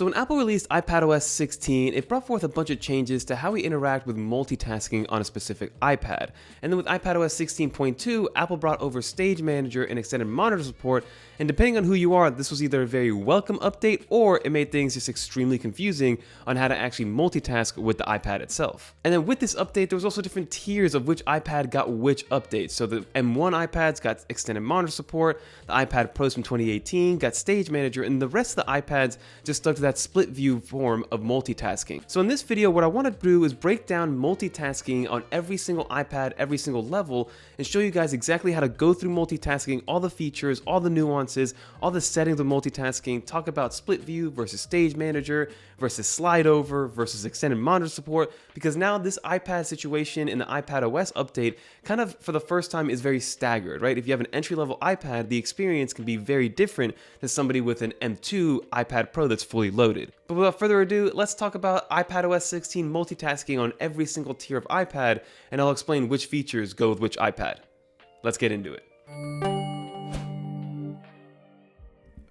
So when Apple released iPadOS 16, it brought forth a bunch of changes to how we interact with multitasking on a specific iPad. And then with iPadOS 16.2, Apple brought over Stage Manager and extended monitor support, and depending on who you are, this was either a very welcome update or it made things just extremely confusing on how to actually multitask with the iPad itself. And then with this update, there was also different tiers of which iPad got which updates. So the M1 iPads got extended monitor support, the iPad Pros from 2018 got Stage Manager, and the rest of the iPads just stuck to that split view form of multitasking. So in this video, what I want to do is break down multitasking on every single iPad, every single level, and show you guys exactly how to go through multitasking, all the features, all the nuances, all the settings of multitasking, talk about split view versus Stage Manager versus slide over versus extended monitor support, because now this iPad situation in the iPadOS update kind of for the first time is very staggered, right? If you have an entry-level iPad, the experience can be very different than somebody with an M2 iPad Pro that's fully loaded. But without further ado, let's talk about iPadOS 16 multitasking on every single tier of iPad, and I'll explain which features go with which iPad. Let's get into it.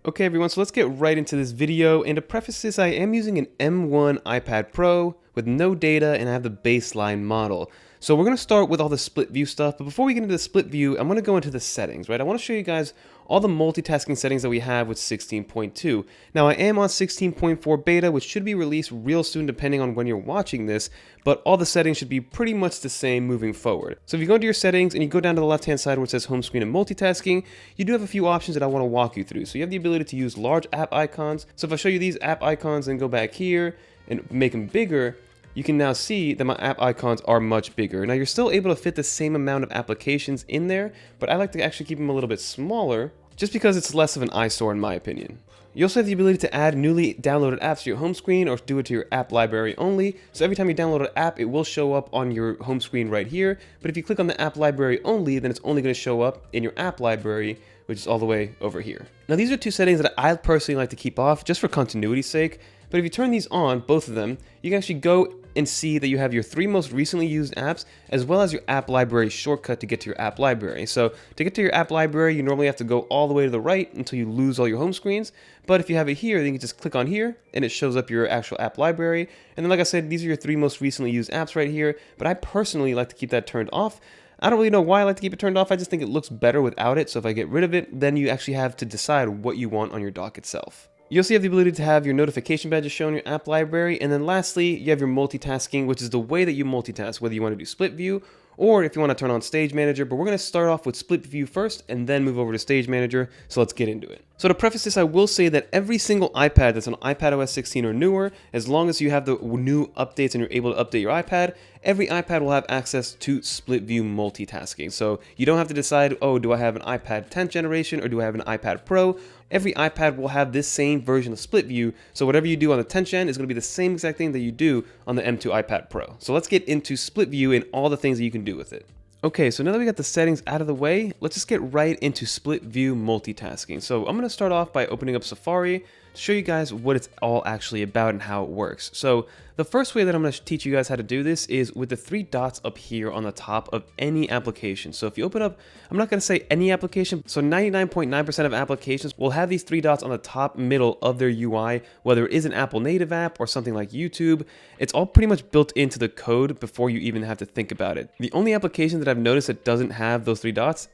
Okay everyone, so let's get right into this video, and to preface this, I am using an M1 iPad Pro with no data, and I have the baseline model. So we're going to start with all the split view stuff, but before we get into the split view, I'm going to go into the settings, right? I want to show you guys all the multitasking settings that we have with 16.2. Now I am on 16.4 beta, which should be released real soon depending on when you're watching this, but all the settings should be pretty much the same moving forward. So if you go into your settings and you go down to the left hand side where it says home screen and multitasking, you do have a few options that I want to walk you through. So you have the ability to use large app icons. So if I show you these app icons and go back here and make them bigger, you can now see that my app icons are much bigger. Now you're still able to fit the same amount of applications in there, but I like to actually keep them a little bit smaller just because it's less of an eyesore in my opinion. You also have the ability to add newly downloaded apps to your home screen or do it to your app library only. So every time you download an app, it will show up on your home screen right here. But if you click on the app library only, then it's only going to show up in your app library, which is all the way over here. Now these are two settings that I personally like to keep off just for continuity's sake. But if you turn these on, both of them, you can actually go and see that you have your 3 most recently used apps, as well as your app library shortcut to get to your app library. So to get to your app library, you normally have to go all the way to the right until you lose all your home screens. But if you have it here, then you can just click on here and it shows up your actual app library. And then like I said, these are your 3 most recently used apps right here. But I personally like to keep that turned off. I don't really know why I like to keep it turned off. I just think it looks better without it. So if I get rid of it, then you actually have to decide what you want on your dock itself. You also have the ability to have your notification badges shown in your app library, and then lastly, you have your multitasking, which is the way that you multitask, whether you want to do split view or if you want to turn on Stage Manager, but we're going to start off with split view first and then move over to Stage Manager, so let's get into it. So to preface this, I will say that every single iPad that's on iPadOS 16 or newer, as long as you have the new updates and you're able to update your iPad, every iPad will have access to split view multitasking. So you don't have to decide, oh, do I have an iPad 10th generation or do I have an iPad Pro? Every iPad will have this same version of split view, so whatever you do on the 10th gen is going to be the same exact thing that you do on the M2 iPad Pro. So let's get into split view and all the things that you can do with it. Okay, so now that we got the settings out of the way, let's just get right into split view multitasking. So I'm going to start off by opening up Safari to show you guys what it's all actually about and how it works. So the first way that I'm going to teach you guys how to do this is with the 3 dots up here on the top of any application. So if you open up, I'm not going to say any application, so 99.9% of applications will have these 3 dots on the top middle of their UI, whether it is an Apple native app or something like YouTube. It's all pretty much built into the code before you even have to think about it. The only application that I've noticed that doesn't have those 3 dots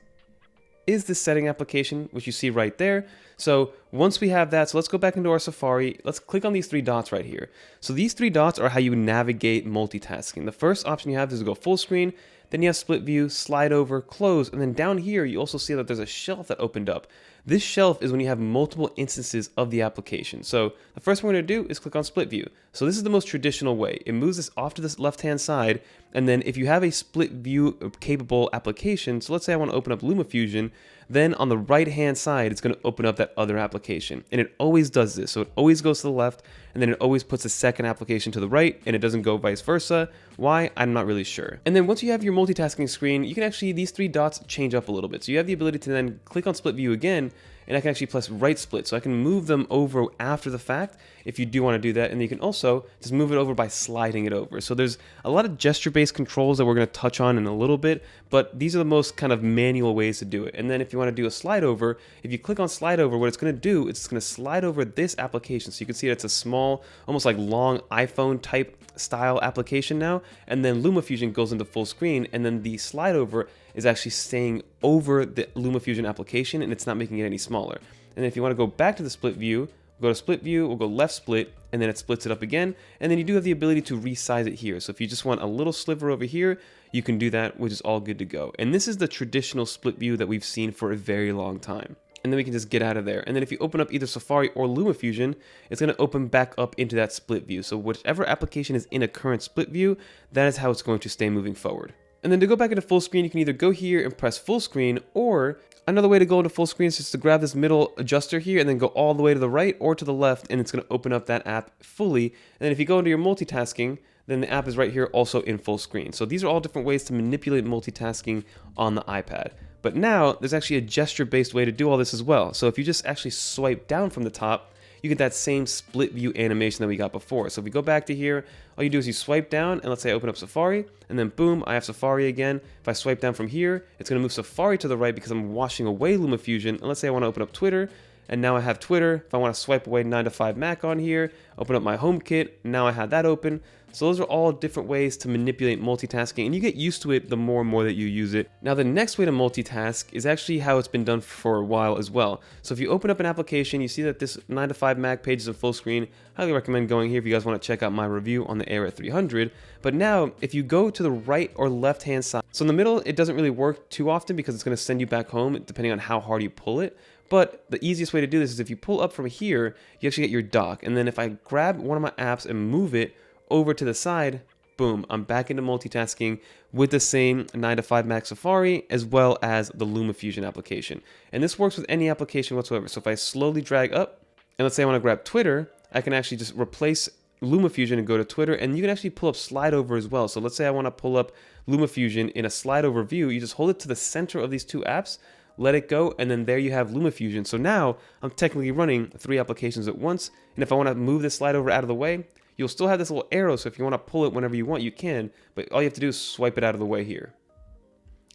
is this setting application, which you see right there. So once we have that, so let's go back into our Safari. Let's click on these 3 dots right here. So these 3 dots are how you navigate multitasking. The first option you have is to go full screen. Then you have split view, slide over, close, and then down here you also see that there's a shelf that opened up. This shelf is when you have multiple instances of the application. So the first one we're going to do is click on split view. So this is the most traditional way. It moves this off to this left-hand side, and then if you have a split view capable application, so let's say I want to open up LumaFusion, then on the right-hand side, it's going to open up that other application. And it always does this. So it always goes to the left, and then it always puts the second application to the right, and it doesn't go vice versa. Why? I'm not really sure. And then once you have your multitasking screen, you can actually, these 3 dots change up a little bit. So you have the ability to then click on split view again, and I can actually press right split. So I can move them over after the fact if you do want to do that. And you can also just move it over by sliding it over. So there's a lot of gesture-based controls that we're going to touch on in a little bit, but these are the most kind of manual ways to do it. And then if you want to do a slide over, if you click on slide over, what it's going to do, it's going to slide over this application. So you can see it's a small, almost like long iPhone type style application now, and then LumaFusion goes into full screen, and then the slide over is actually staying over the LumaFusion application, and it's not making it any smaller. And then if you want to go back to the split view, we'll go to split view, we'll go left split, and then it splits it up again, and then you do have the ability to resize it here. So if you just want a little sliver over here, you can do that, which is all good to go. And this is the traditional split view that we've seen for a very long time. And then we can just get out of there. And then if you open up either Safari or LumaFusion, it's going to open back up into that split view. So whichever application is in a current split view, that is how it's going to stay moving forward. And then to go back into full screen, you can either go here and press full screen, or another way to go into full screen is just to grab this middle adjuster here and then go all the way to the right or to the left, and it's going to open up that app fully. And then if you go into your multitasking, then the app is right here also in full screen. So these are all different ways to manipulate multitasking on the iPad. But now there's actually a gesture-based way to do all this as well. So if you just actually swipe down from the top, you get that same split view animation that we got before. So if we go back to here, all you do is you swipe down, and let's say I open up Safari, and then boom, I have Safari again. If I swipe down from here, it's going to move Safari to the right because I'm washing away LumaFusion. And let's say I want to open up Twitter, and now I have Twitter. If I want to swipe away 9 to 5 Mac on here, open up my HomeKit, now I have that open. So those are all different ways to manipulate multitasking, and you get used to it the more and more that you use it. Now the next way to multitask is actually how it's been done for a while as well. So if you open up an application, you see that this 9 to 5 Mac page is in full screen. Highly recommend going here if you guys want to check out my review on the Air at 300. But now if you go to the right or left hand side, so in the middle it doesn't really work too often because it's going to send you back home depending on how hard you pull it. But the easiest way to do this is if you pull up from here, you actually get your dock. And then if I grab one of my apps and move it over to the side, boom, I'm back into multitasking with the same 9 to 5 Mac Safari as well as the LumaFusion application. And this works with any application whatsoever. So if I slowly drag up, and let's say I want to grab Twitter, I can actually just replace LumaFusion and go to Twitter, and you can actually pull up slide over as well. So let's say I want to pull up LumaFusion in a slide over view, you just hold it to the center of these two apps, let it go, and then there you have LumaFusion. So now I'm technically running 3 applications at once, and if I want to move this slide over out of the way, you'll still have this little arrow, so if you want to pull it whenever you want, you can, but all you have to do is swipe it out of the way here.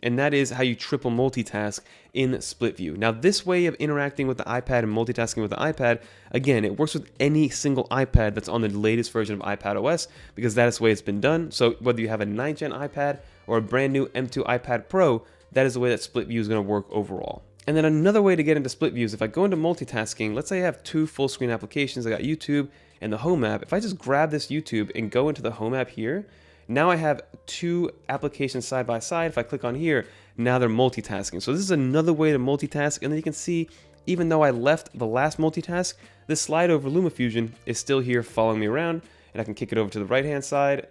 And that is how you triple multitask in split view. Now this way of interacting with the iPad and multitasking with the iPad, again, it works with any single iPad that's on the latest version of iPadOS, because that is the way it's been done. So whether you have a 9th gen iPad or a brand new M2 iPad Pro, that is the way that split view is going to work overall. And then another way to get into split views, if I go into multitasking, let's say I have 2 full screen applications, I got YouTube and the Home app. If I just grab this YouTube and go into the Home app here, now I have 2 applications side by side. If I click on here, now they're multitasking. So this is another way to multitask, and then you can see, even though I left the last multitask, this slide over LumaFusion is still here following me around, and I can kick it over to the right hand side,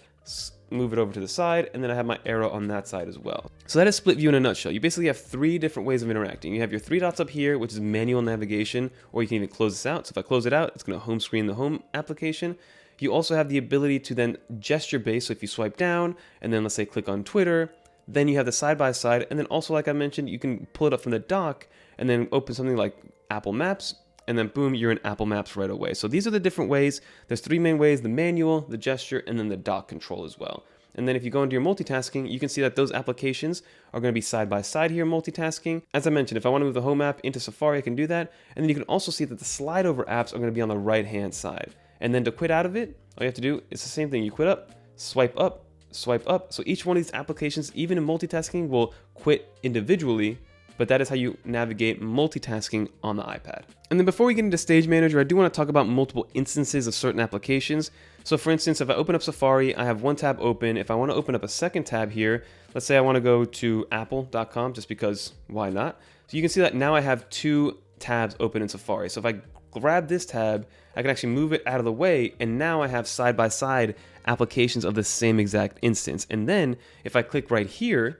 move it over to the side, and then I have my arrow on that side as well. So that is split view in a nutshell. You basically have 3 different ways of interacting. You have your 3 dots up here, which is manual navigation, or you can even close this out. So if I close it out, it's going to home screen the Home application. You also have the ability to then gesture based. So if you swipe down and then let's say click on Twitter, then you have the side by side. And then also, like I mentioned, you can pull it up from the dock and then open something like Apple Maps, and then boom, you're in Apple Maps right away. So these are the different ways. There's 3 main ways: the manual, the gesture, and then the dock control as well. And then if you go into your multitasking, you can see that those applications are going to be side by side here multitasking. As I mentioned, if I want to move the Home app into Safari, I can do that. And then you can also see that the slide over apps are going to be on the right hand side. And then to quit out of it, all you have to do is the same thing. You quit up, swipe up, swipe up. So each one of these applications, even in multitasking, will quit individually, but that is how you navigate multitasking on the iPad. And then before we get into Stage Manager, I do want to talk about multiple instances of certain applications. So for instance, if I open up Safari, I have one tab open. If I want to open up a second tab here, let's say I want to go to apple.com, just because why not? So you can see that now I have 2 tabs open in Safari. So if I grab this tab, I can actually move it out of the way, and now I have side-by-side applications of the same exact instance. And then if I click right here,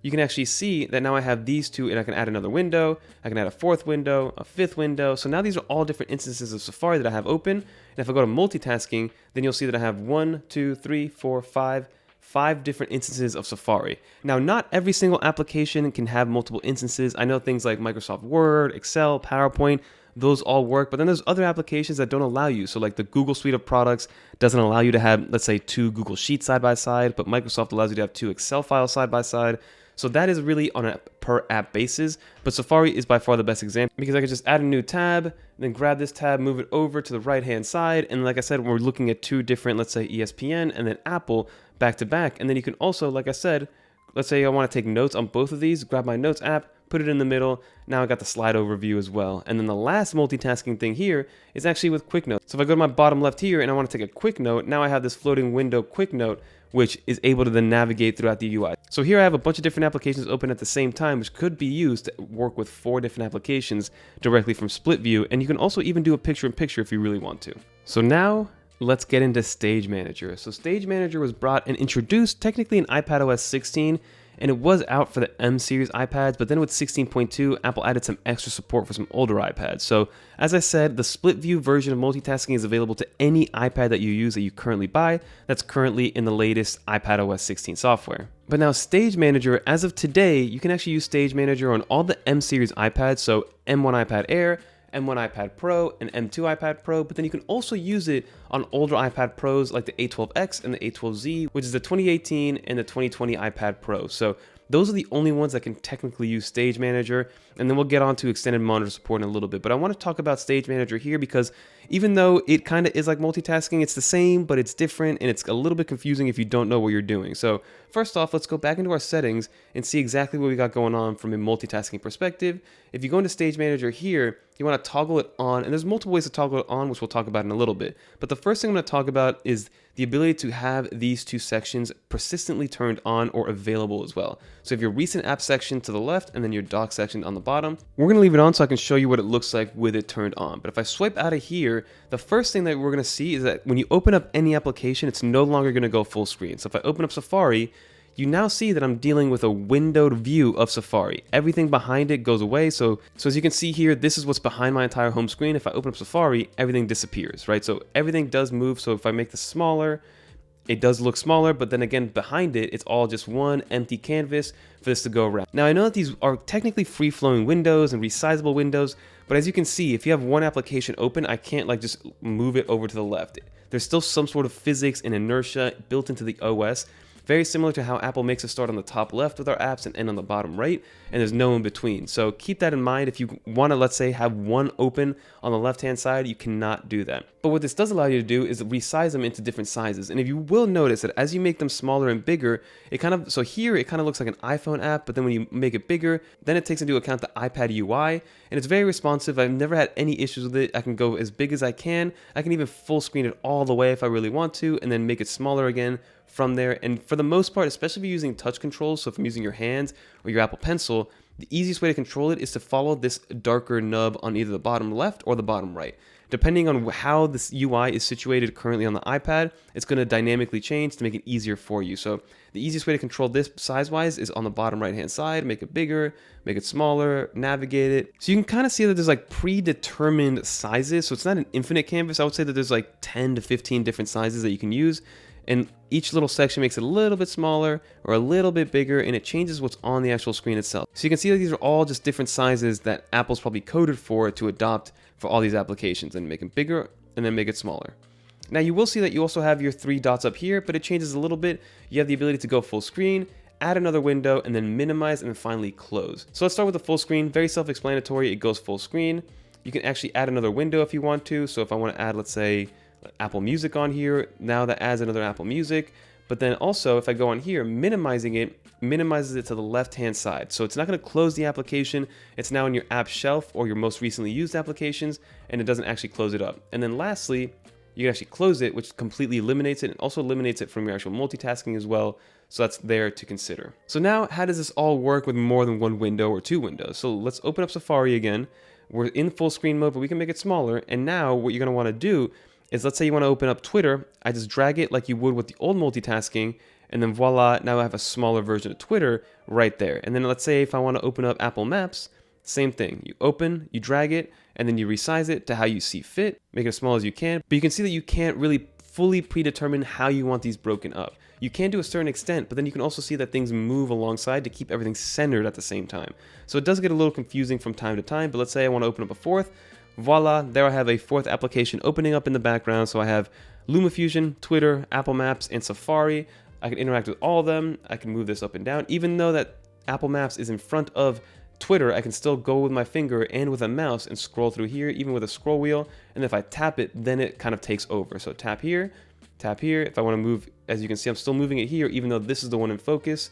you can actually see that now I have these 2, and I can add another window, I can add a 4th window, a 5th window. So now these are all different instances of Safari that I have open. And if I go to multitasking, then you'll see that I have 1, 2, 3, 4, 5, 5 different instances of Safari. Now, not every single application can have multiple instances. I know things like Microsoft Word, Excel, PowerPoint, those all work, but then there's other applications that don't allow you. So like the Google suite of products doesn't allow you to have, let's say, 2 Google Sheets side by side, but Microsoft allows you to have 2 Excel files side by side. So that is really on a per app basis, but Safari is by far the best example because I could just add a new tab, then grab this tab, move it over to the right-hand side. And like I said, we're looking at 2 different, let's say ESPN and then Apple back to back. And then you can also, like I said, let's say I want to take notes on both of these, grab my notes app, put it in the middle. Now I got the slide overview as well. And then the last multitasking thing here is actually with quick notes. So if I go to my bottom left here and I want to take a quick note, now I have this floating window quick note, which is able to then navigate throughout the UI. So here I have a bunch of different applications open at the same time, which could be used to work with 4 different applications directly from Splitview. And you can also even do a picture-in-picture if you really want to. So now let's get into Stage Manager. So Stage Manager was brought and introduced technically in iPadOS 16, and it was out for the M series iPads, but then with 16.2, Apple added some extra support for some older iPads. So as I said, the split view version of multitasking is available to any iPad that you use that you currently buy that's currently in the latest iPadOS 16 software. But now Stage Manager, as of today, you can actually use Stage Manager on all the M series iPads, so M1 iPad Air, M1 iPad Pro, and M2 iPad Pro, but then you can also use it on older iPad Pros like the A12X and the A12Z, which is the 2018 and the 2020 iPad Pro. So those are the only ones that can technically use Stage Manager, and then we'll get on to extended monitor support in a little bit. But I want to talk about Stage Manager here because even though it kind of is like multitasking, it's the same, but it's different, and it's a little bit confusing if you don't know what you're doing. So first off, let's go back into our settings and see exactly what we got going on from a multitasking perspective. If you go into Stage Manager here, you want to toggle it on, and there's multiple ways to toggle it on, which we'll talk about in a little bit. But the first thing I'm going to talk about is the ability to have these 2 sections persistently turned on or available as well. So if your recent app section to the left and then your dock section on the bottom, we're going to leave it on so I can show you what it looks like with it turned on. But if I swipe out of here, the first thing that we're going to see is that when you open up any application, it's no longer going to go full screen. So if I open up Safari, you now see that I'm dealing with a windowed view of Safari. Everything behind it goes away. So as you can see here, this is what's behind my entire home screen. If I open up Safari, everything disappears, right? So everything does move. So if I make this smaller, it does look smaller, but then again, behind it, it's all just one empty canvas for this to go around. Now, I know that these are technically free-flowing windows and resizable windows, but as you can see, if you have one application open, I can't like just move it over to the left. There's still some sort of physics and inertia built into the OS, very similar to how Apple makes us start on the top left with our apps and end on the bottom right, and there's no in between. So keep that in mind. If you want to, let's say, have one open on the left-hand side, you cannot do that. But what this does allow you to do is resize them into different sizes. And if you will notice that as you make them smaller and bigger, so here it kind of looks like an iPhone app, but then when you make it bigger, then it takes into account the iPad UI, and it's very responsive. I've never had any issues with it. I can go as big as I can. I can even full screen it all the way if I really want to, and then make it smaller again from there. And for the most part, especially if you're using touch controls, so if I'm using your hands or your Apple Pencil, the easiest way to control it is to follow this darker nub on either the bottom left or the bottom right. Depending on how this UI is situated currently on the iPad, it's going to dynamically change to make it easier for you. So the easiest way to control this size-wise is on the bottom right-hand side. Make it bigger, make it smaller, navigate it. So you can kind of see that there's like predetermined sizes. So it's not an infinite canvas. I would say that there's like 10 to 15 different sizes that you can use. And each little section makes it a little bit smaller or a little bit bigger, and it changes what's on the actual screen itself. So you can see that these are all just different sizes that Apple's probably coded for to adopt for all these applications, and make them bigger and then make it smaller. Now you will see that you also have your 3 dots up here, but it changes a little bit. You have the ability to go full screen, add another window, and then minimize, and then finally close. So let's start with the full screen. Very self-explanatory. It goes full screen. You can actually add another window if you want to. So if I want to add, let's say, Apple Music on here, now that adds another Apple Music. But then also, if I go on here, minimizing it, minimizes it to the left-hand side. So it's not going to close the application. It's now in your app shelf or your most recently used applications, and it doesn't actually close it up. And then lastly, you can actually close it, which completely eliminates it, and also eliminates it from your actual multitasking as well. So that's there to consider. So now, how does this all work with more than one window or 2 windows? So let's open up Safari again. We're in full screen mode, but we can make it smaller. And now what you're going to want to do is, let's say you want to open up Twitter. I just drag it like you would with the old multitasking, and then voila, now I have a smaller version of Twitter right there. And then let's say if I want to open up Apple Maps, same thing. You open, you drag it, and then you resize it to how you see fit, make it as small as you can. But you can see that you can't really fully predetermine how you want these broken up. You can do a certain extent, but then you can also see that things move alongside to keep everything centered at the same time. So it does get a little confusing from time to time, but let's say I want to open up a fourth. Voila, there I have a fourth application opening up in the background. So I have LumaFusion, Twitter, Apple Maps, and Safari. I can interact with all of them. I can move this up and down. Even though that Apple Maps is in front of Twitter, I can still go with my finger and with a mouse and scroll through here, even with a scroll wheel. And if I tap it, then it kind of takes over. So tap here, tap here. If I want to move, as you can see, I'm still moving it here, even though this is the one in focus.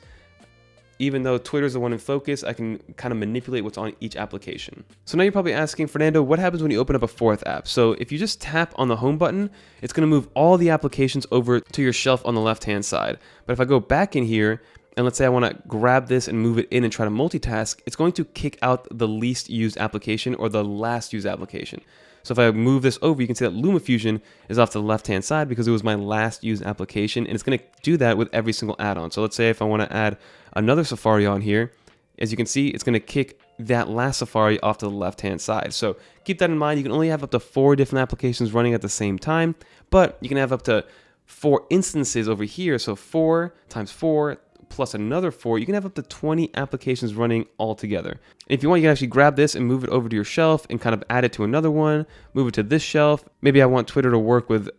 Even though Twitter's the one in focus, I can kind of manipulate what's on each application. So now you're probably asking, Fernando, what happens when you open up a fourth app? So if you just tap on the home button, it's going to move all the applications over to your shelf on the left-hand side. But if I go back in here, and let's say I want to grab this and move it in and try to multitask, it's going to kick out the least used application or the last used application. So if I move this over, you can see that LumaFusion is off to the left-hand side because it was my last used application, and it's going to do that with every single add-on. So let's say if I want to add another Safari on here, as you can see, it's going to kick that last Safari off to the left-hand side. So keep that in mind. You can only have up to 4 different applications running at the same time, but you can have up to 4 instances over here. So 4 times 4 plus another 4, you can have up to 20 applications running all together. If you want, you can actually grab this and move it over to your shelf and kind of add it to another one, move it to this shelf. Maybe I want Twitter to work with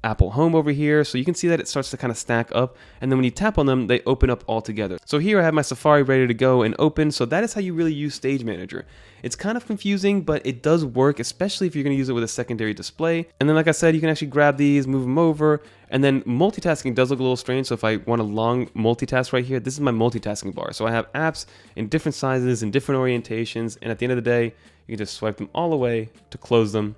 Apple Home over here. So you can see that it starts to kind of stack up. And then when you tap on them, they open up all together. So here I have my Safari ready to go and open. So that is how you really use Stage Manager. It's kind of confusing, but it does work, especially if you're going to use it with a secondary display. And then, like I said, you can actually grab these, move them over. And then multitasking does look a little strange. So if I want a long multitask right here, this is my multitasking bar. So I have apps in different sizes and different orientations. And at the end of the day, you can just swipe them all away to close them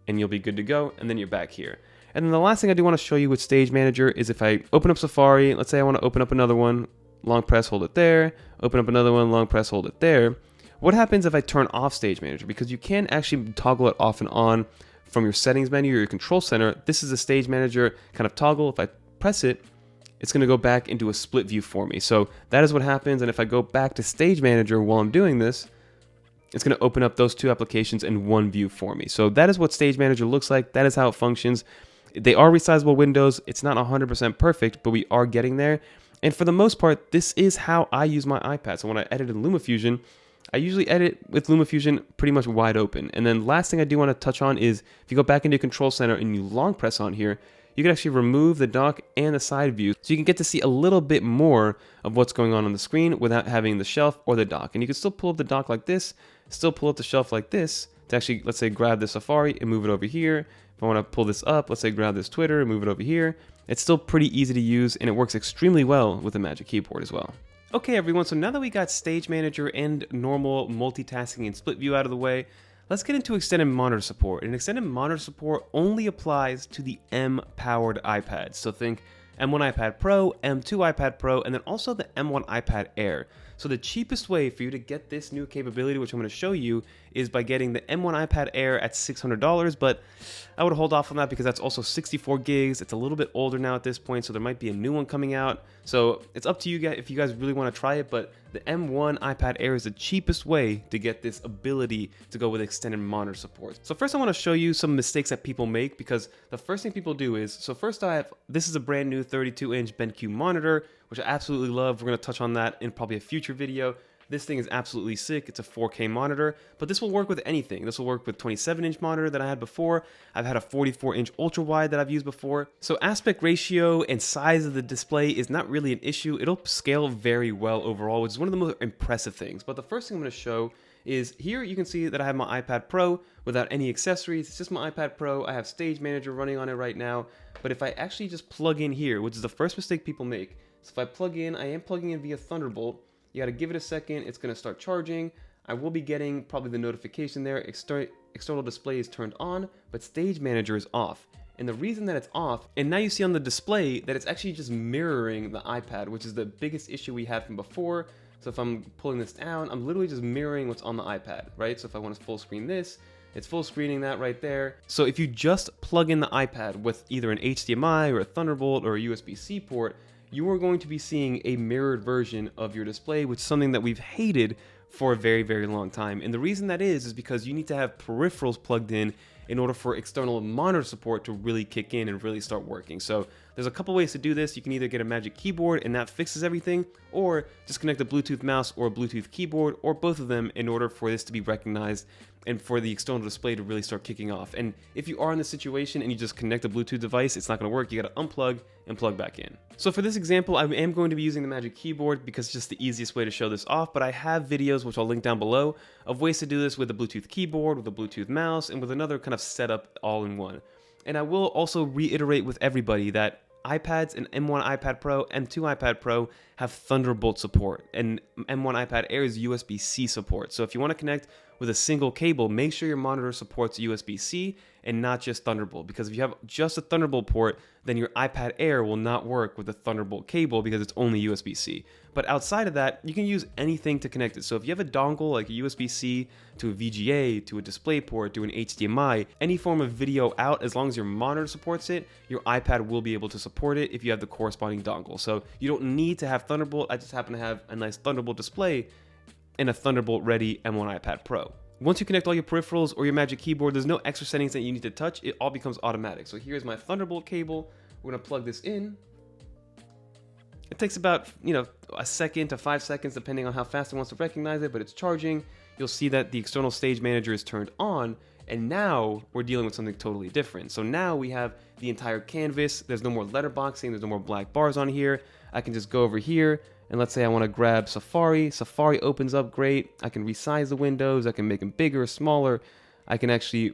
and you'll be good to go. And then you're back here. And then the last thing I do want to show you with Stage Manager is if I open up Safari, let's say I want to open up another one, long press, hold it there, open up another one, long press, hold it there. What happens if I turn off Stage Manager? Because you can actually toggle it off and on from your settings menu or your control center. This is a Stage Manager kind of toggle. If I press it, it's going to go back into a split view for me. So that is what happens. And if I go back to Stage Manager while I'm doing this, it's going to open up those 2 applications in one view for me. So that is what Stage Manager looks like. That is how it functions. They are resizable windows. It's not 100% perfect, but we are getting there. And for the most part, this is how I use my iPad. So when I edit in LumaFusion, I usually edit with LumaFusion pretty much wide open. And then last thing I do want to touch on is if you go back into Control Center and you long press on here, you can actually remove the dock and the side view. So you can get to see a little bit more of what's going on the screen without having the shelf or the dock. And you can still pull up the dock like this, still pull up the shelf like this to actually, let's say, grab the Safari and move it over here. If I want to pull this up, let's say grab this Twitter and move it over here. It's still pretty easy to use and it works extremely well with the Magic Keyboard as well. Okay everyone, so now that we got Stage Manager and normal multitasking and split view out of the way, let's get into extended monitor support. And extended monitor support only applies to the M-powered iPads. So think M1 iPad Pro, M2 iPad Pro, and then also the M1 iPad Air. So the cheapest way for you to get this new capability, which I'm going to show you, is by getting the M1 iPad Air at $600, but I would hold off on that because that's also 64 gigs. It's a little bit older now at this point, so there might be a new one coming out. So it's up to you guys if you guys really want to try it, but the M1 iPad Air is the cheapest way to get this ability to go with extended monitor support. So first I want to show you some mistakes that people make, because the first thing people do is, so first this is a brand new 32-inch BenQ monitor, which I absolutely love. We're going to touch on that in probably a future video. This thing is absolutely sick. It's a 4K monitor, but this will work with anything. This will work with 27-inch monitor that I had before. I've had a 44-inch ultra wide that I've used before. So aspect ratio and size of the display is not really an issue. It'll scale very well overall, which is one of the most impressive things. But the first thing I'm going to show is here you can see that I have my iPad Pro without any accessories. It's just my iPad Pro. I have Stage Manager running on it right now. But if I actually just plug in here, which is the first mistake people make. So if I plug in, I am plugging in via Thunderbolt. You got to give it a second. It's going to start charging. I will be getting probably the notification there. External display is turned on, but Stage Manager is off. And the reason that it's off, and now you see on the display that it's actually just mirroring the iPad, which is the biggest issue we had from before. So if I'm pulling this down, I'm literally just mirroring what's on the iPad, right? So if I want to full screen this, it's full screening that right there. So if you just plug in the iPad with either an HDMI or a Thunderbolt or a USB-C port, you are going to be seeing a mirrored version of your display, which is something that we've hated for a very, very long time. And the reason that is because you need to have peripherals plugged in in order for external monitor support to really kick in and really start working. So there's a couple ways to do this. You can either get a magic keyboard and that fixes everything, or just connect a Bluetooth mouse or a Bluetooth keyboard, or both of them, in order for this to be recognized and for the external display to really start kicking off. And if you are in this situation and you just connect a Bluetooth device, it's not going to work. You got to unplug and plug back in. So for this example, I am going to be using the magic keyboard because it's just the easiest way to show this off, but I have videos, which I'll link down below, of ways to do this with a Bluetooth keyboard, with a Bluetooth mouse, and with another kind of setup all in one. And I will also reiterate with everybody that iPads and M1 iPad Pro, M2 iPad Pro have Thunderbolt support, and M1 iPad Air is USB-C support. So if you want to connect with a single cable, make sure your monitor supports USB-C and not just Thunderbolt, because if you have just a Thunderbolt port, then your iPad Air will not work with a Thunderbolt cable because it's only USB-C. But outside of that, you can use anything to connect it. So if you have a dongle like a USB-C to a VGA, to a DisplayPort, to an HDMI, any form of video out, as long as your monitor supports it, your iPad will be able to support it if you have the corresponding dongle. So you don't need to have Thunderbolt. I just happen to have a nice Thunderbolt display and a Thunderbolt ready M1 iPad Pro. Once you connect all your peripherals or your magic keyboard, there's no extra settings that you need to touch. It all becomes automatic. So here's my Thunderbolt cable. We're gonna plug this in. It takes about, a second to 5 seconds, depending on how fast it wants to recognize it, but it's charging. You'll see that the external stage manager is turned on, and now we're dealing with something totally different. So now we have the entire canvas. There's no more letterboxing. There's no more black bars on here. I can just go over here, and let's say I want to grab Safari. Safari opens up great. I can resize the windows. I can make them bigger, smaller. I can actually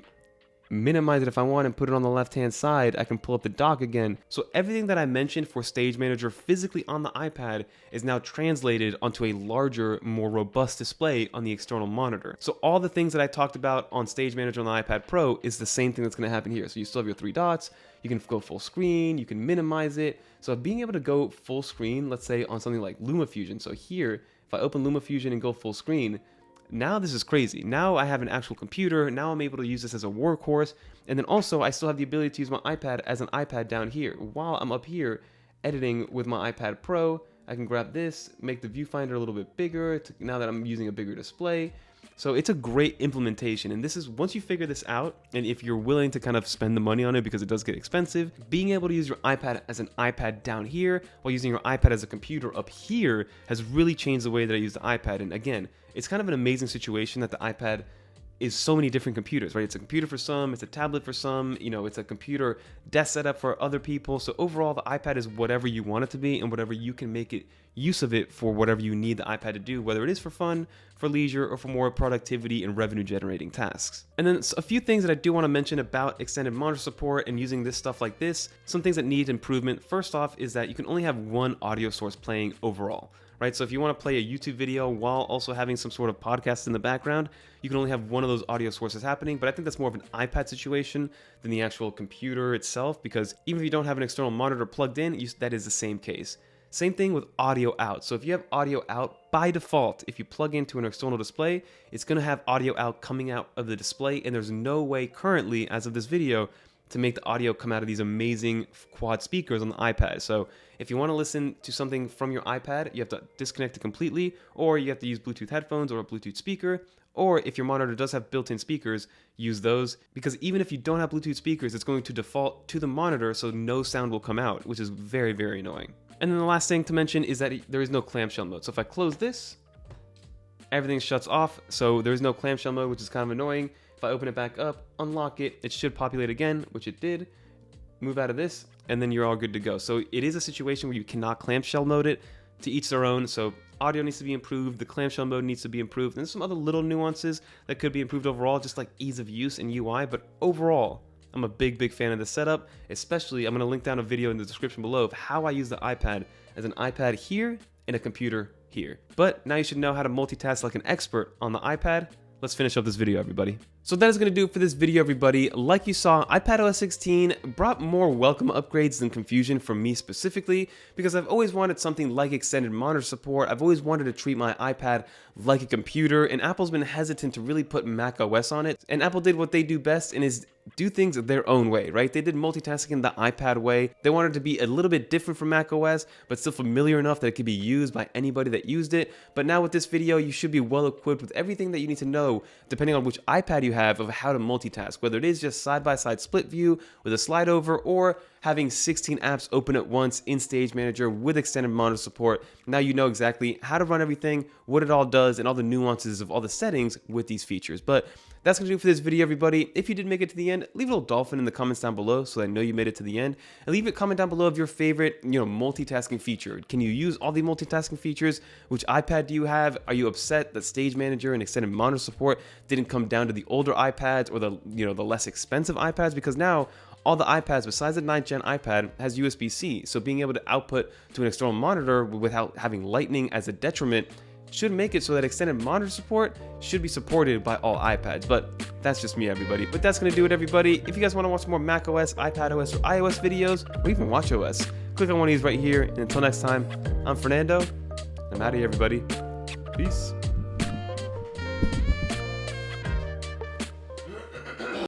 minimize it if I want and put it on the left hand side. I can pull up the dock again. So everything that I mentioned for Stage Manager physically on the iPad is now translated onto a larger, more robust display on the external monitor. So all the things that I talked about on Stage Manager on the iPad Pro is the same thing that's going to happen here. So you still have your 3 dots, you can go full screen, you can minimize it. So being able to go full screen, let's say on something like LumaFusion. So here, if I open LumaFusion and go full screen, now this is crazy. Now I have an actual computer. Now I'm able to use this as a workhorse. And then also I still have the ability to use my iPad as an iPad down here. While I'm up here editing with my iPad Pro, I can grab this, make the viewfinder a little bit bigger now that I'm using a bigger display. So it's a great implementation, and this is, once you figure this out, and if you're willing to kind of spend the money on it because it does get expensive, being able to use your iPad as an iPad down here while using your iPad as a computer up here has really changed the way that I use the iPad. And again, it's kind of an amazing situation that the iPad is so many different computers, right? It's a computer for some, it's a tablet for some, it's a computer desk setup for other people. So overall, the iPad is whatever you want it to be and whatever you can make it use of it for whatever you need the iPad to do, whether it is for fun, for leisure, or for more productivity and revenue generating tasks. And then a few things that I do want to mention about extended monitor support and using this stuff like this. Some things that need improvement. First off is that you can only have one audio source playing overall, right? So if you want to play a YouTube video while also having some sort of podcast in the background, you can only have one of those audio sources happening. But I think that's more of an iPad situation than the actual computer itself, because even if you don't have an external monitor plugged in, that is the same case. Same thing with audio out. So if you have audio out, by default, if you plug into an external display, it's going to have audio out coming out of the display, and there's no way currently, as of this video, to make the audio come out of these amazing quad speakers on the iPad. So if you want to listen to something from your iPad, you have to disconnect it completely, or you have to use Bluetooth headphones or a Bluetooth speaker. Or if your monitor does have built-in speakers, use those, because even if you don't have Bluetooth speakers, it's going to default to the monitor, so no sound will come out, which is very, very annoying. And then the last thing to mention is that there is no clamshell mode. So if I close this, everything shuts off, so there is no clamshell mode, which is kind of annoying. If I open it back up, unlock it, it should populate again, which it did. Move out of this, and then you're all good to go. So it is a situation where you cannot clamshell mode it. To each their own. So audio needs to be improved, the clamshell mode needs to be improved, and there's some other little nuances that could be improved overall, just like ease of use and UI. But overall, I'm a big fan of the setup. Especially, I'm going to link down a video in the description below of how I use the iPad as an iPad here and a computer here. But now you should know how to multitask like an expert on the iPad. Let's finish up this video, everybody. So that is going to do it for this video, everybody. Like you saw, iPadOS 16 brought more welcome upgrades than confusion for me specifically, because I've always wanted something like extended monitor support. I've always wanted to treat my iPad like a computer, and Apple's been hesitant to really put macOS on it. And Apple did what they do best, and is do things their own way, right? They did multitasking the iPad way. They wanted it to be a little bit different from macOS, but still familiar enough that it could be used by anybody that used it. But now with this video, you should be well equipped with everything that you need to know, depending on which iPad you have of how to multitask, whether it is just side-by-side split view with a slide over, or having 16 apps open at once in Stage Manager with extended monitor support. Now you know exactly how to run everything, what it all does, and all the nuances of all the settings with these features. But that's going to do it for this video, everybody. If you did make it to the end, leave a little dolphin in the comments down below so I know you made it to the end. And leave a comment down below of your favorite, multitasking feature. Can you use all the multitasking features? Which iPad do you have? Are you upset that Stage Manager and extended monitor support didn't come down to the older iPads or the less expensive iPads? Because now all the iPads besides the 9th gen iPad has USB-C. So being able to output to an external monitor without having Lightning as a detriment should make it so that extended monitor support should be supported by all iPads. But that's just me, everybody. But that's going to do it, everybody. If you guys want to watch more macOS, iPadOS, or iOS videos, or even watchOS, click on one of these right here. And until next time, I'm Fernando. I'm out of here, everybody. Peace.